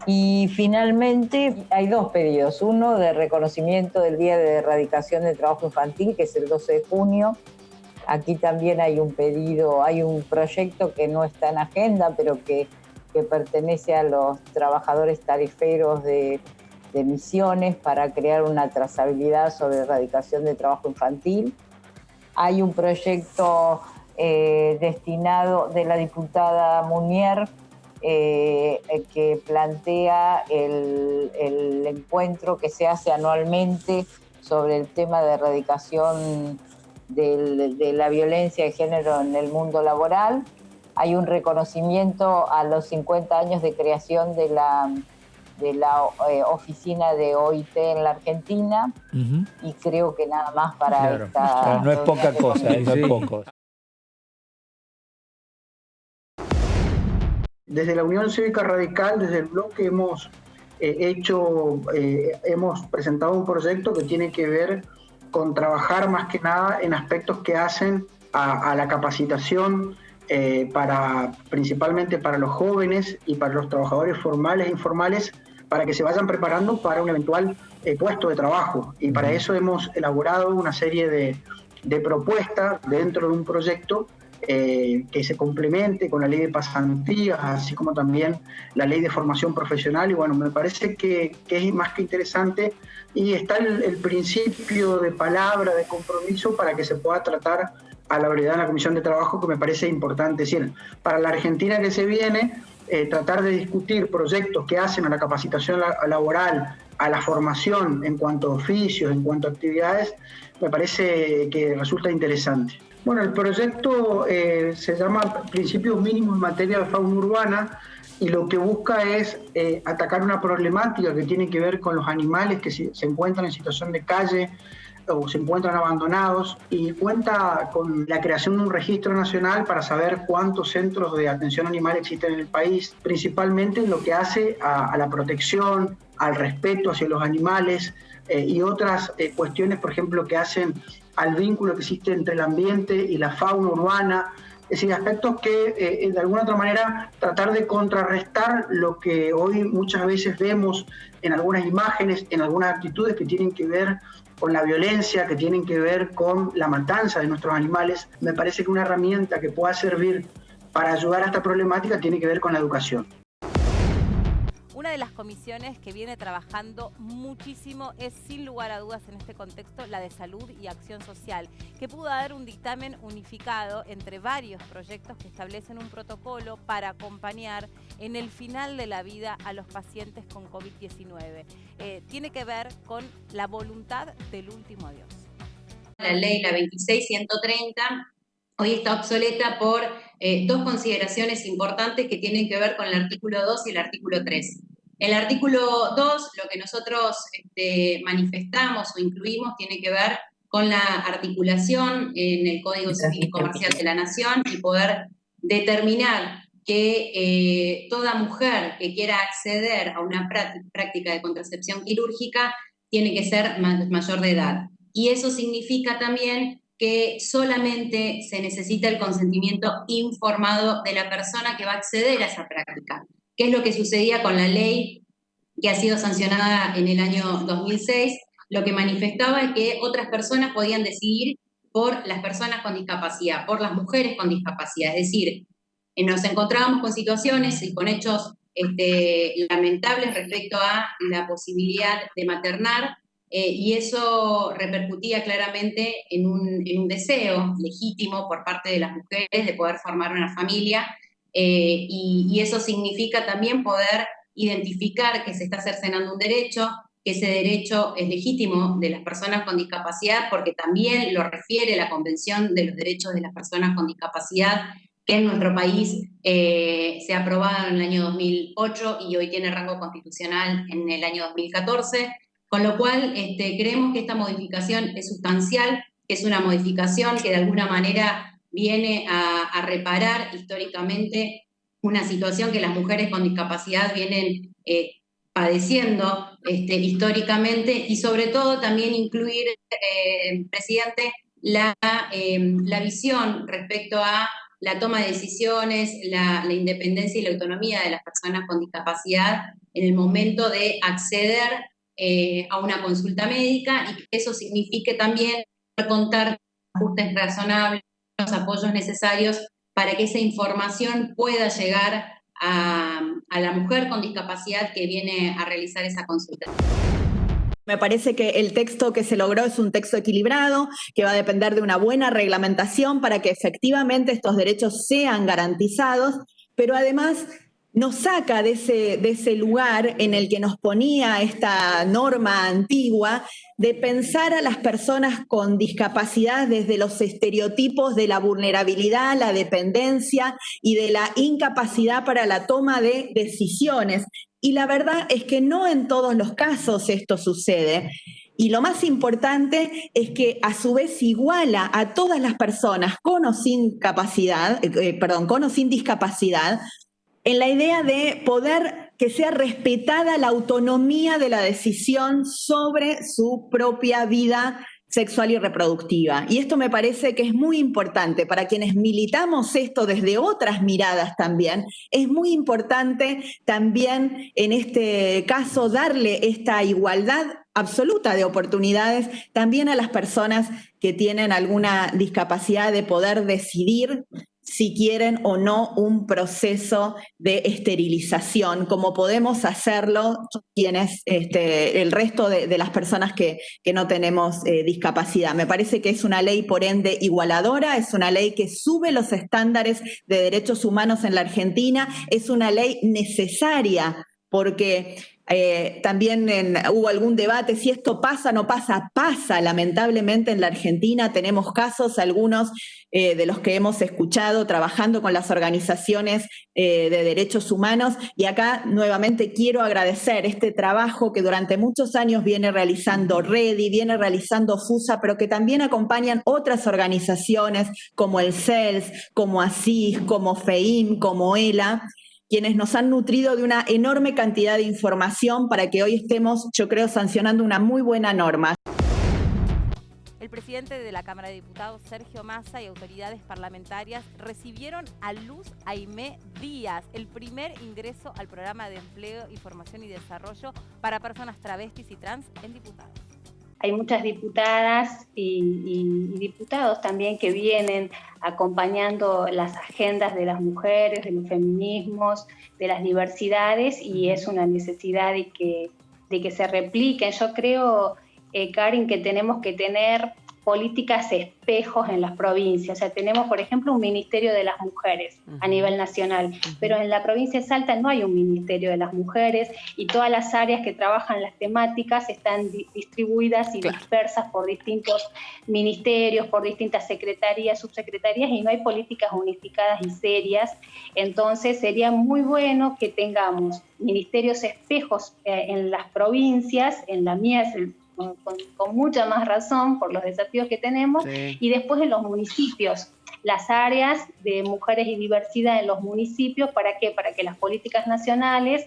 Y finalmente hay dos pedidos, uno de reconocimiento del Día de Erradicación del Trabajo Infantil, que es el 12 de junio. Aquí también hay un pedido, hay un proyecto que no está en agenda, pero que pertenece a los trabajadores tariferos de Misiones para crear una trazabilidad sobre erradicación de trabajo infantil. Hay un proyecto destinado de la diputada Munier que plantea el encuentro que se hace anualmente sobre el tema de erradicación de la violencia de género en el mundo laboral. Hay un reconocimiento a los 50 años de creación de la oficina de OIT en la Argentina, y creo que nada más para esta... No es poca cosa, no es poco. Desde la Unión Cívica Radical, desde el bloque, hemos presentado un proyecto que tiene que ver con trabajar más que nada en aspectos que hacen a la capacitación principalmente para los jóvenes y para los trabajadores formales e informales, para que se vayan preparando para un eventual puesto de trabajo. Y para eso hemos elaborado una serie de propuestas dentro de un proyecto que se complemente con la ley de pasantías, así como también la ley de formación profesional. Y bueno, me parece que es más que interesante, y está el principio de palabra, de compromiso, para que se pueda tratar a la brevedad en la Comisión de Trabajo, que me parece importante. Es decir, para la Argentina que se viene, tratar de discutir proyectos que hacen a la capacitación laboral, a la formación en cuanto a oficios, en cuanto a actividades, me parece que resulta interesante. Bueno, el proyecto se llama Principios Mínimos en Materia de Fauna Urbana, y lo que busca es atacar una problemática que tiene que ver con los animales que se encuentran en situación de calle o se encuentran abandonados, y cuenta con la creación de un registro nacional para saber cuántos centros de atención animal existen en el país, principalmente en lo que hace a la protección, al respeto hacia los animales y otras cuestiones, por ejemplo, que hacen al vínculo que existe entre el ambiente y la fauna urbana, Es decir, aspectos que de alguna otra manera tratar de contrarrestar lo que hoy muchas veces vemos en algunas imágenes, en algunas actitudes que tienen que ver con la violencia, que tienen que ver con la matanza de nuestros animales. Me parece que una herramienta que pueda servir para ayudar a esta problemática tiene que ver con la educación. Una de las comisiones que viene trabajando muchísimo es, sin lugar a dudas en este contexto, la de Salud y Acción Social, que pudo dar un dictamen unificado entre varios proyectos que establecen un protocolo para acompañar en el final de la vida a los pacientes con COVID-19. Tiene que ver con la voluntad del último adiós. La ley, la 26.130, hoy está obsoleta por dos consideraciones importantes que tienen que ver con el artículo 2 y el artículo 3. El artículo 2, lo que nosotros manifestamos o incluimos, tiene que ver con la articulación en el Código Civil y Comercial de la Nación y poder determinar que toda mujer que quiera acceder a una práctica de contracepción quirúrgica tiene que ser mayor de edad. Y eso significa también que solamente se necesita el consentimiento informado de la persona que va a acceder a esa práctica, que es lo que sucedía con la ley que ha sido sancionada en el año 2006. Lo que manifestaba es que otras personas podían decidir por las personas con discapacidad, por las mujeres con discapacidad. Es decir, nos encontrábamos con situaciones y con hechos lamentables respecto a la posibilidad de maternar, y eso repercutía claramente en un deseo legítimo por parte de las mujeres de poder formar una familia, y eso significa también poder identificar que se está cercenando un derecho, que ese derecho es legítimo de las personas con discapacidad, porque también lo refiere la Convención de los Derechos de las Personas con Discapacidad, que en nuestro país se ha aprobado en el año 2008 y hoy tiene rango constitucional en el año 2014, con lo cual creemos que esta modificación es sustancial, que es una modificación que de alguna manera viene a reparar históricamente una situación que las mujeres con discapacidad vienen padeciendo históricamente, y sobre todo también incluir, presidente, la visión respecto a la toma de decisiones, la independencia y la autonomía de las personas con discapacidad en el momento de acceder a una consulta médica, y que eso signifique también contar con ajustes razonables, los apoyos necesarios para que esa información pueda llegar a la mujer con discapacidad que viene a realizar esa consulta. Me parece que el texto que se logró es un texto equilibrado, que va a depender de una buena reglamentación para que efectivamente estos derechos sean garantizados, pero además nos saca de ese lugar en el que nos ponía esta norma antigua de pensar a las personas con discapacidad desde los estereotipos de la vulnerabilidad, la dependencia y de la incapacidad para la toma de decisiones. Y la verdad es que no en todos los casos esto sucede. Y lo más importante es que a su vez iguala a todas las personas con o sin discapacidad, en la idea de poder que sea respetada la autonomía de la decisión sobre su propia vida sexual y reproductiva. Y esto me parece que es muy importante para quienes militamos esto desde otras miradas también. Es muy importante también en este caso darle esta igualdad absoluta de oportunidades también a las personas que tienen alguna discapacidad de poder decidir si quieren o no un proceso de esterilización, como podemos hacerlo quienes, el resto de las personas que no tenemos discapacidad. Me parece que es una ley, por ende, igualadora, es una ley que sube los estándares de derechos humanos en la Argentina, es una ley necesaria porque también hubo algún debate si esto pasa o no pasa. Pasa, lamentablemente en la Argentina tenemos casos, algunos de los que hemos escuchado trabajando con las organizaciones de derechos humanos, y acá nuevamente quiero agradecer este trabajo que durante muchos años viene realizando REDI, viene realizando FUSA, pero que también acompañan otras organizaciones como el CELS, como ASIS, como FEIM, como ELA, quienes nos han nutrido de una enorme cantidad de información para que hoy estemos, yo creo, sancionando una muy buena norma. El presidente de la Cámara de Diputados, Sergio Massa, y autoridades parlamentarias recibieron a Luz Aimé Díaz, el primer ingreso al programa de empleo y formación y desarrollo para personas travestis y trans en diputados. Hay muchas diputadas y diputados también que vienen acompañando las agendas de las mujeres, de los feminismos, de las diversidades, y es una necesidad de que se repliquen. Yo creo, Karin, que tenemos que tener políticas espejos en las provincias. O sea, tenemos, por ejemplo, un Ministerio de las Mujeres a nivel nacional, pero en la provincia de Salta no hay un Ministerio de las Mujeres, y todas las áreas que trabajan las temáticas están distribuidas y dispersas por distintos ministerios, por distintas secretarías, subsecretarías, y no hay políticas unificadas y serias. Entonces sería muy bueno que tengamos ministerios espejos en las provincias. En la mía es con mucha más razón por los desafíos que tenemos, y después en los municipios, las áreas de mujeres y diversidad en los municipios. ¿Para qué? Para que las políticas nacionales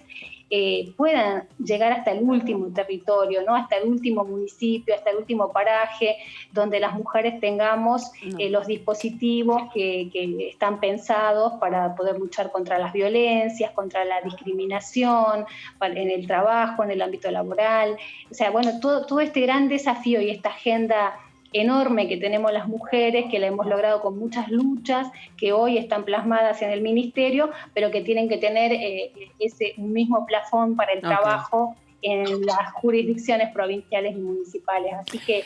puedan llegar hasta el último territorio, ¿no? Hasta el último municipio, hasta el último paraje, donde las mujeres tengamos los dispositivos que están pensados para poder luchar contra las violencias, contra la discriminación, en el trabajo, en el ámbito laboral. O sea, bueno, todo este gran desafío y esta agenda enorme que tenemos las mujeres, que la hemos logrado con muchas luchas, que hoy están plasmadas en el ministerio, pero que tienen que tener ese mismo plafón para el trabajo en las jurisdicciones provinciales y municipales. Así que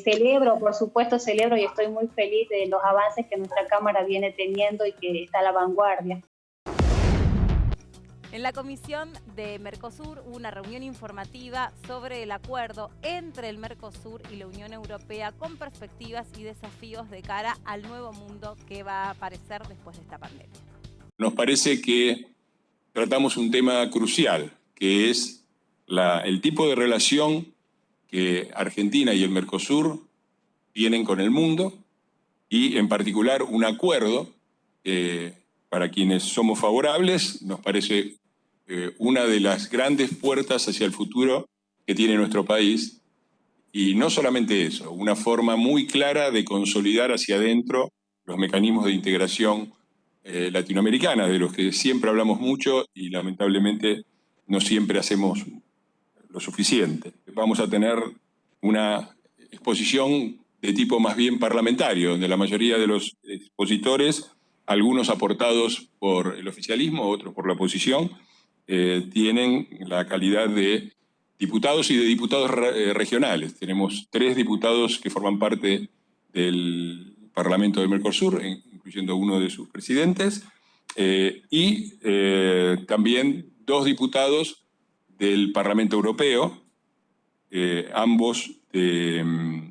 celebro, por supuesto, y estoy muy feliz de los avances que nuestra Cámara viene teniendo y que está a la vanguardia. En la Comisión de Mercosur hubo una reunión informativa sobre el acuerdo entre el Mercosur y la Unión Europea con perspectivas y desafíos de cara al nuevo mundo que va a aparecer después de esta pandemia. Nos parece que tratamos un tema crucial, que es el tipo de relación que Argentina y el Mercosur tienen con el mundo, y en particular un acuerdo para quienes somos favorables nos parece una de las grandes puertas hacia el futuro que tiene nuestro país. Y no solamente eso, una forma muy clara de consolidar hacia adentro los mecanismos de integración latinoamericana, de los que siempre hablamos mucho y lamentablemente no siempre hacemos lo suficiente. Vamos a tener una exposición de tipo más bien parlamentario, donde la mayoría de los expositores, algunos aportados por el oficialismo, otros por la oposición, tienen la calidad de diputados y de diputados regionales. Tenemos 3 diputados que forman parte del Parlamento del Mercosur, incluyendo uno de sus presidentes, y también 2 diputados del Parlamento Europeo, ambos de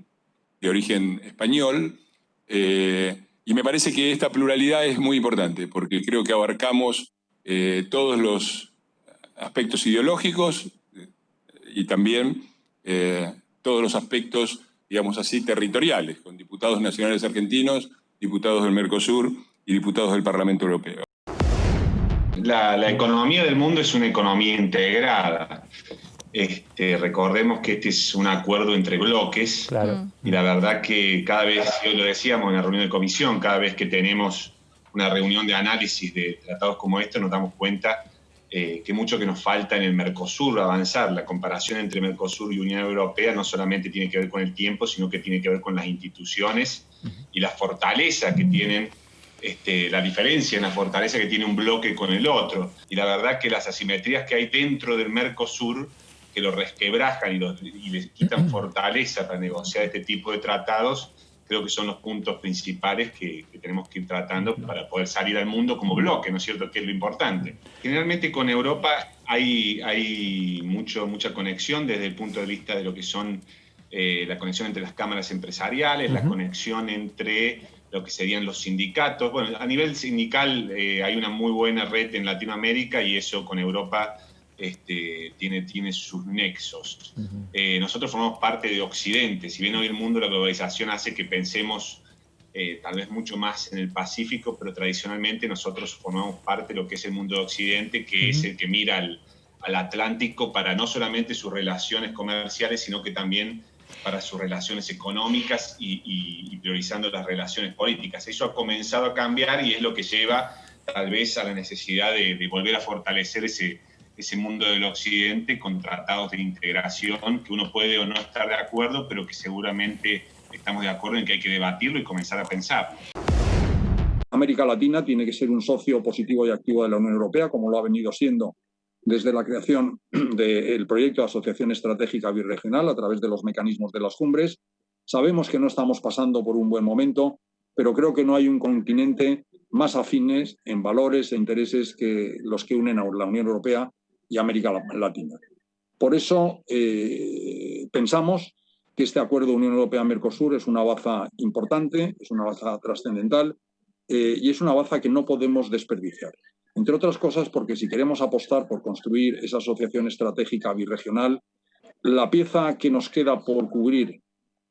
origen español, y me parece que esta pluralidad es muy importante, porque creo que abarcamos todos los aspectos ideológicos y también todos los aspectos, digamos así, territoriales, con diputados nacionales argentinos, diputados del Mercosur y diputados del Parlamento Europeo. La economía del mundo es una economía integrada. Recordemos que este es un acuerdo entre bloques, y la verdad que cada vez, hoy lo decíamos en la reunión de comisión, cada vez que tenemos una reunión de análisis de tratados como este, nos damos cuenta que mucho que nos falta en el Mercosur avanzar. La comparación entre Mercosur y Unión Europea no solamente tiene que ver con el tiempo, sino que tiene que ver con las instituciones y la fortaleza que tienen, la diferencia en la fortaleza que tiene un bloque con el otro. Y la verdad que las asimetrías que hay dentro del Mercosur, que lo resquebrajan y les quitan fortaleza para negociar este tipo de tratados, creo que son los puntos principales que tenemos que ir tratando para poder salir al mundo como bloque, ¿no es cierto?, que es lo importante. Generalmente con Europa hay mucha conexión desde el punto de vista de lo que son la conexión entre las cámaras empresariales, la conexión entre lo que serían los sindicatos. Bueno, a nivel sindical hay una muy buena red en Latinoamérica, y eso con Europa tiene sus nexos. Nosotros formamos parte de Occidente. Si bien hoy el mundo de la globalización hace que pensemos tal vez mucho más en el Pacífico, pero tradicionalmente nosotros formamos parte de lo que es el mundo de Occidente, que es el que mira al Atlántico para no solamente sus relaciones comerciales, sino que también para sus relaciones económicas y priorizando las relaciones políticas. Eso ha comenzado a cambiar y es lo que lleva tal vez a la necesidad de volver a fortalecer ese mundo del occidente con tratados de integración que uno puede o no estar de acuerdo, pero que seguramente estamos de acuerdo en que hay que debatirlo y comenzar a pensar. América Latina tiene que ser un socio positivo y activo de la Unión Europea, como lo ha venido siendo desde la creación del proyecto de asociación estratégica birregional a través de los mecanismos de las cumbres. Sabemos que no estamos pasando por un buen momento, pero creo que no hay un continente más afines en valores e intereses que los que unen a la Unión Europea y América Latina. Por eso pensamos que este acuerdo Unión Europea-Mercosur es una baza importante, es una baza trascendental y es una baza que no podemos desperdiciar. Entre otras cosas porque si queremos apostar por construir esa asociación estratégica birregional, la pieza que nos queda por cubrir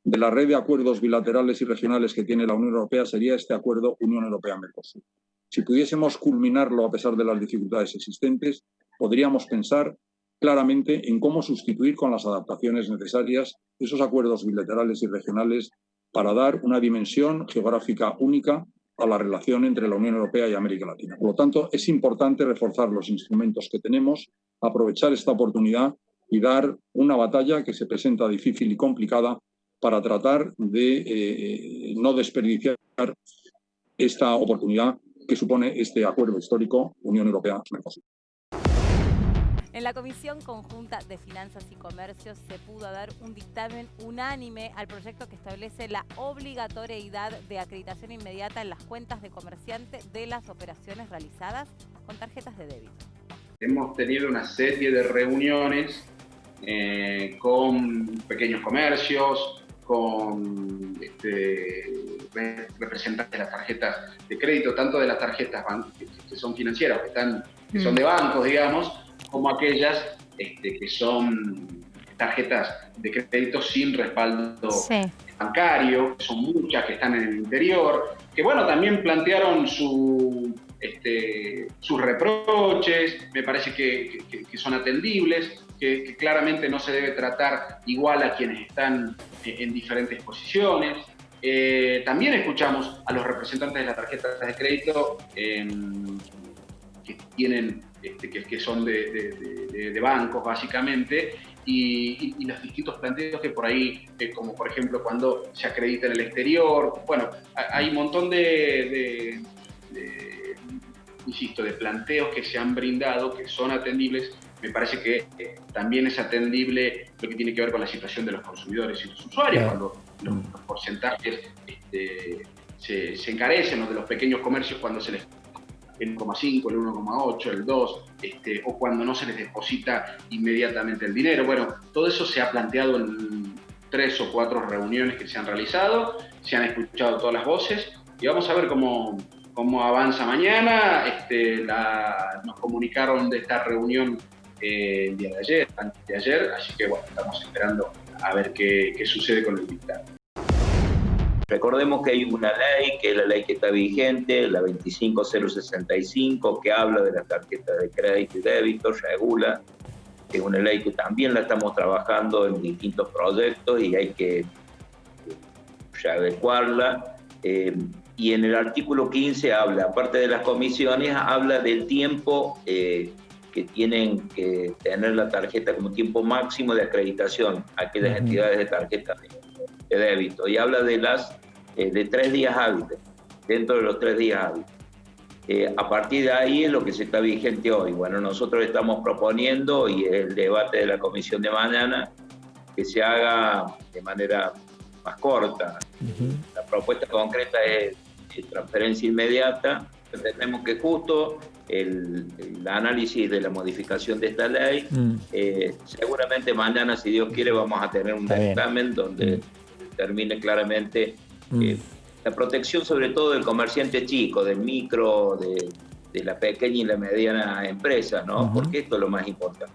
de la red de acuerdos bilaterales y regionales que tiene la Unión Europea sería este acuerdo Unión Europea-Mercosur. Si pudiésemos culminarlo a pesar de las dificultades existentes, podríamos pensar claramente en cómo sustituir con las adaptaciones necesarias esos acuerdos bilaterales y regionales para dar una dimensión geográfica única a la relación entre la Unión Europea y América Latina. Por lo tanto, es importante reforzar los instrumentos que tenemos, aprovechar esta oportunidad y dar una batalla que se presenta difícil y complicada para tratar de no desperdiciar esta oportunidad que supone este acuerdo histórico Unión Europea-Mercosur. En la Comisión Conjunta de Finanzas y Comercio se pudo dar un dictamen unánime al proyecto que establece la obligatoriedad de acreditación inmediata en las cuentas de comerciante de las operaciones realizadas con tarjetas de débito. Hemos tenido una serie de reuniones con pequeños comercios, con representantes de las tarjetas de crédito, tanto de las tarjetas que son financieras, que son de bancos, digamos, como aquellas que son tarjetas de crédito sin respaldo bancario, que son muchas que están en el interior, que bueno, también plantearon sus reproches, me parece que son atendibles, que claramente no se debe tratar igual a quienes están en diferentes posiciones. También escuchamos a los representantes de las tarjetas de crédito que tienen que son de bancos básicamente, y los distintos planteos que por ahí, como por ejemplo cuando se acredita en el exterior, bueno, hay un montón de planteos que se han brindado, que son atendibles. Me parece que también es atendible lo que tiene que ver con la situación de los consumidores y los usuarios, cuando los porcentajes se encarecen, o de los pequeños comercios cuando se les el 1,5, el 1,8, el 2, o cuando no se les deposita inmediatamente el dinero. Bueno, todo eso se ha planteado en 3 o 4 reuniones que se han realizado, se han escuchado todas las voces, y vamos a ver cómo avanza mañana. Nos comunicaron de esta reunión el día de ayer, antes de ayer, así que bueno, estamos esperando a ver qué sucede con el dictamen. Recordemos que hay una ley, que es la ley que está vigente, la 25065, que habla de las tarjetas de crédito y débito, regula, que es una ley que también la estamos trabajando en distintos proyectos y hay que adecuarla. Y en el artículo 15 habla, aparte de las comisiones, habla del tiempo que tienen que tener la tarjeta como tiempo máximo de acreditación a aquellas entidades de tarjetas de débito, y habla de de 3 días hábiles, dentro de los 3 días hábiles. A partir de ahí es lo que se está vigente hoy. Bueno, nosotros estamos proponiendo, y el debate de la comisión de mañana, que se haga de manera más corta. La propuesta concreta es transferencia inmediata. Entendemos que justo el análisis de la modificación de esta ley, seguramente mañana, si Dios quiere, vamos a tener un dictamen donde termine claramente la protección, sobre todo del comerciante chico, del micro, de la pequeña y la mediana empresa, ¿no? Porque esto es lo más importante.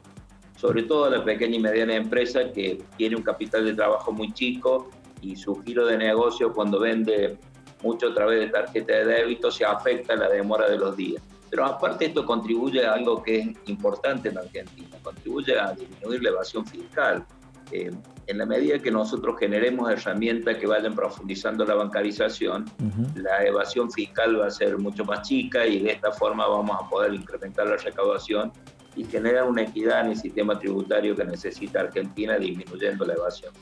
Sobre todo la pequeña y mediana empresa, que tiene un capital de trabajo muy chico y su giro de negocio, cuando vende mucho a través de tarjeta de débito, se afecta a la demora de los días. Pero aparte esto contribuye a algo que es importante en Argentina, contribuye a disminuir la evasión fiscal. En la medida que nosotros generemos herramientas que vayan profundizando la bancarización, la evasión fiscal va a ser mucho más chica y de esta forma vamos a poder incrementar la recaudación y generar una equidad en el sistema tributario que necesita Argentina, disminuyendo la evasión.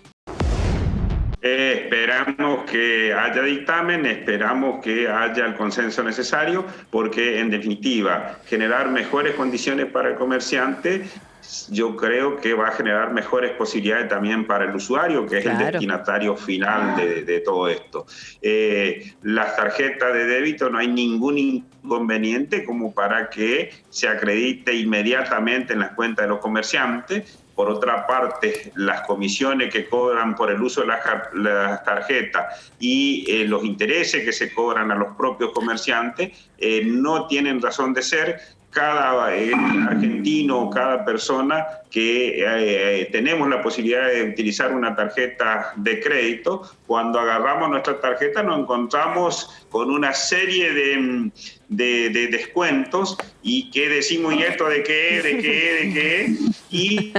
Esperamos que haya dictamen, esperamos que haya el consenso necesario, porque en definitiva, generar mejores condiciones para el comerciante, yo creo que va a generar mejores posibilidades también para el usuario, que es el destinatario final de todo esto. Las tarjetas de débito, no hay ningún inconveniente como para que se acredite inmediatamente en las cuentas de los comerciantes. Por otra parte, las comisiones que cobran por el uso de las tarjetas y los intereses que se cobran a los propios comerciantes no tienen razón de ser. Cada argentino, cada persona que tenemos la posibilidad de utilizar una tarjeta de crédito, cuando agarramos nuestra tarjeta nos encontramos con una serie de descuentos y que decimos, ¿y esto de qué? Y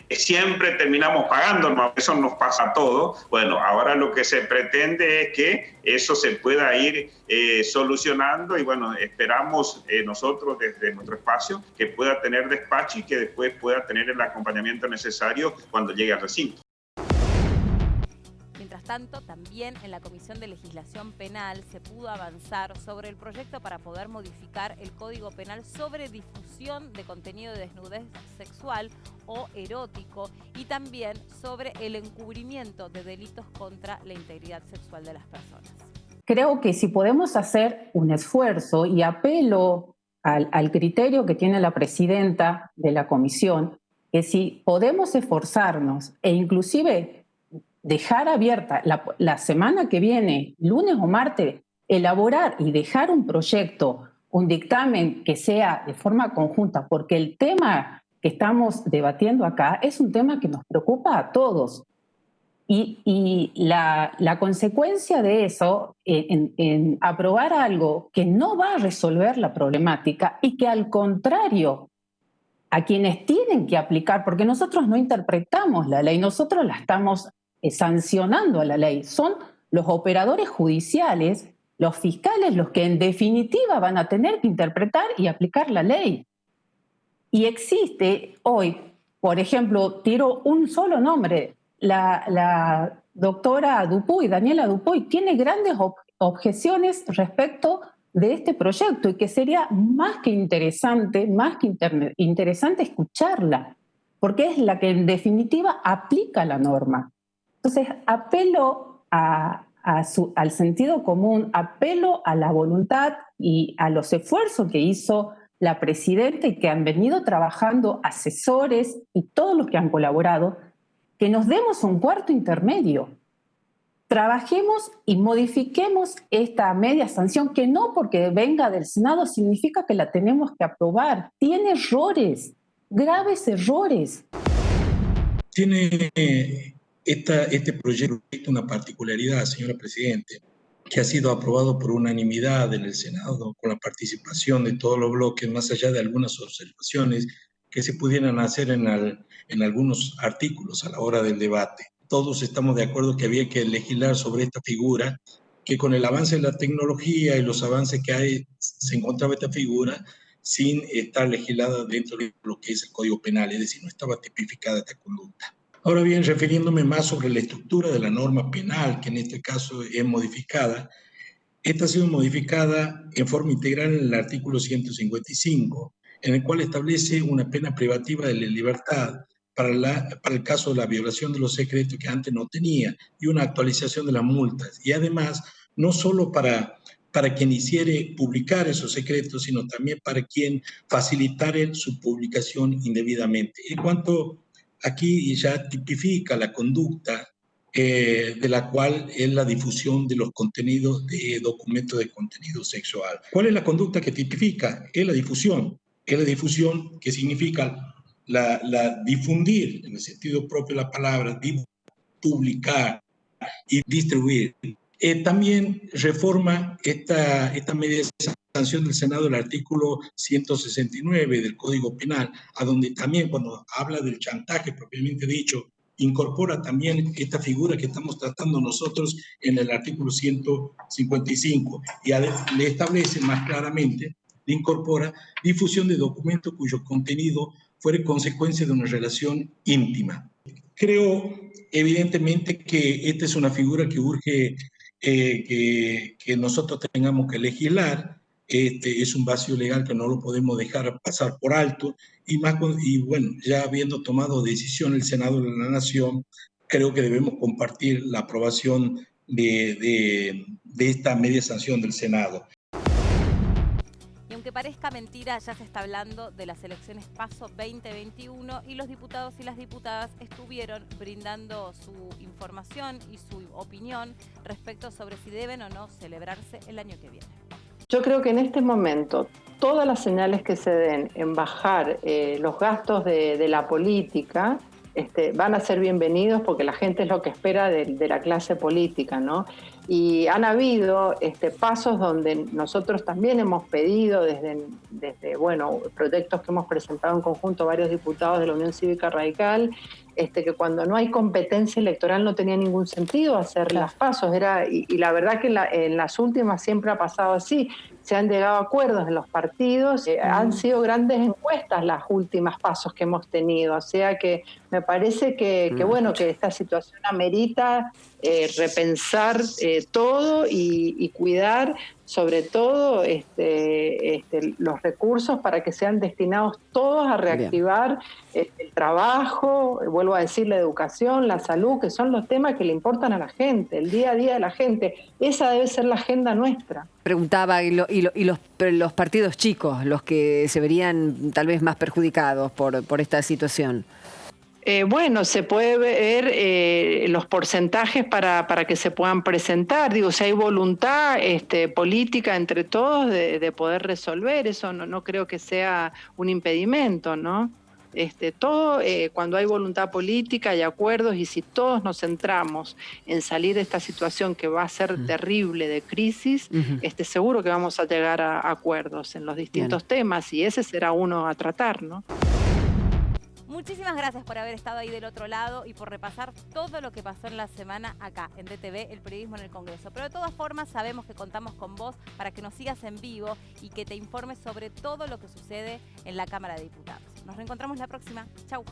siempre terminamos pagando, eso nos pasa a todos. Bueno, ahora lo que se pretende es que eso se pueda ir solucionando y bueno, esperamos nosotros desde nuestro espacio que pueda tener despacho y que después pueda tener el acompañamiento necesario cuando llegue al recinto. Mientras tanto, también en la Comisión de Legislación Penal se pudo avanzar sobre el proyecto para poder modificar el Código Penal sobre difusión de contenido de desnudez sexual o erótico y también sobre el encubrimiento de delitos contra la integridad sexual de las personas. Creo que si podemos hacer un esfuerzo, y apelo al criterio que tiene la presidenta de la comisión, que si podemos esforzarnos e inclusive dejar abierta la semana que viene, lunes o martes, elaborar y dejar un proyecto, un dictamen que sea de forma conjunta, porque el tema que estamos debatiendo acá es un tema que nos preocupa a todos. Y la consecuencia de eso, en aprobar algo que no va a resolver la problemática y que al contrario, a quienes tienen que aplicar, porque nosotros no interpretamos la ley, nosotros la estamos sancionando a la ley, son los operadores judiciales, los fiscales, los que en definitiva van a tener que interpretar y aplicar la ley. Y existe hoy, por ejemplo, tiro un solo nombre, la doctora Dupuy, Daniela Dupuy, tiene grandes objeciones respecto de este proyecto y que sería más que interesante escucharla, porque es la que en definitiva aplica la norma. Entonces, apelo al sentido común, apelo a la voluntad y a los esfuerzos que hizo la presidenta y que han venido trabajando asesores y todos los que han colaborado, que nos demos un cuarto intermedio. Trabajemos y modifiquemos esta media sanción, que no porque venga del Senado significa que la tenemos que aprobar. Tiene errores, graves errores. Tiene este proyecto una particularidad, señora Presidente, que ha sido aprobado por unanimidad en el Senado, con la participación de todos los bloques, más allá de algunas observaciones que se pudieran hacer en algunos artículos a la hora del debate. Todos estamos de acuerdo que había que legislar sobre esta figura, que con el avance de la tecnología y los avances que hay, se encontraba esta figura sin estar legislada dentro de lo que es el Código Penal, es decir, no estaba tipificada esta conducta. Ahora bien, refiriéndome más sobre la estructura de la norma penal, que en este caso es modificada, esta ha sido modificada en forma integral en el artículo 155, en el cual establece una pena privativa de la libertad para el caso de la violación de los secretos que antes no tenía, y una actualización de las multas. Y además, no solo para quien hiciere publicar esos secretos, sino también para quien facilitare su publicación indebidamente. En cuanto aquí ya tipifica la conducta de la cual es la difusión de los contenidos de documentos de contenido sexual. ¿Cuál es la conducta que tipifica? Es la difusión. Es la difusión que significa la difundir, en el sentido propio de la palabra, publicar y distribuir. También reforma esta media sanción del Senado el artículo 169 del Código Penal, a donde también cuando habla del chantaje propiamente dicho, incorpora también esta figura que estamos tratando nosotros en el artículo 155 y le establece más claramente, le incorpora difusión de documentos cuyo contenido fuere consecuencia de una relación íntima. Creo evidentemente que esta es una figura que urge que nosotros tengamos que legislar. Es un vacío legal que no lo podemos dejar pasar por alto y bueno, ya habiendo tomado decisión el Senado de la Nación, creo que debemos compartir la aprobación de esta media sanción del Senado. Y aunque parezca mentira, ya se está hablando de las elecciones PASO 2021 y los diputados y las diputadas estuvieron brindando su información y su opinión respecto sobre si deben o no celebrarse el año que viene. Yo creo que en este momento todas las señales que se den en bajar los gastos de la política van a ser bienvenidos porque la gente es lo que espera de la clase política, ¿no? Y han habido pasos donde nosotros también hemos pedido desde proyectos que hemos presentado en conjunto varios diputados de la Unión Cívica Radical, que cuando no hay competencia electoral no tenía ningún sentido hacer las pasos. Y la verdad que en las últimas siempre ha pasado así. Se han llegado a acuerdos en los partidos, han sido grandes encuestas las últimas pasos que hemos tenido, o sea que me parece que esta situación amerita repensar todo y cuidar sobre todo los recursos para que sean destinados todos a reactivar el trabajo, vuelvo a decir, la educación, la salud, que son los temas que le importan a la gente, el día a día de la gente. Esa debe ser la agenda nuestra. Preguntaba, los partidos chicos, los que se verían tal vez más perjudicados por esta situación. Se puede ver los porcentajes para que se puedan presentar. Digo, si hay voluntad política entre todos de poder resolver, eso no creo que sea un impedimento, ¿no? Cuando hay voluntad política y acuerdos, y si todos nos centramos en salir de esta situación que va a ser terrible de crisis, seguro que vamos a llegar a acuerdos en los distintos temas, y ese será uno a tratar, ¿no? Muchísimas gracias por haber estado ahí del otro lado y por repasar todo lo que pasó en la semana acá en DTV, el periodismo en el Congreso. Pero de todas formas sabemos que contamos con vos para que nos sigas en vivo y que te informes sobre todo lo que sucede en la Cámara de Diputados. Nos reencontramos la próxima. Chau.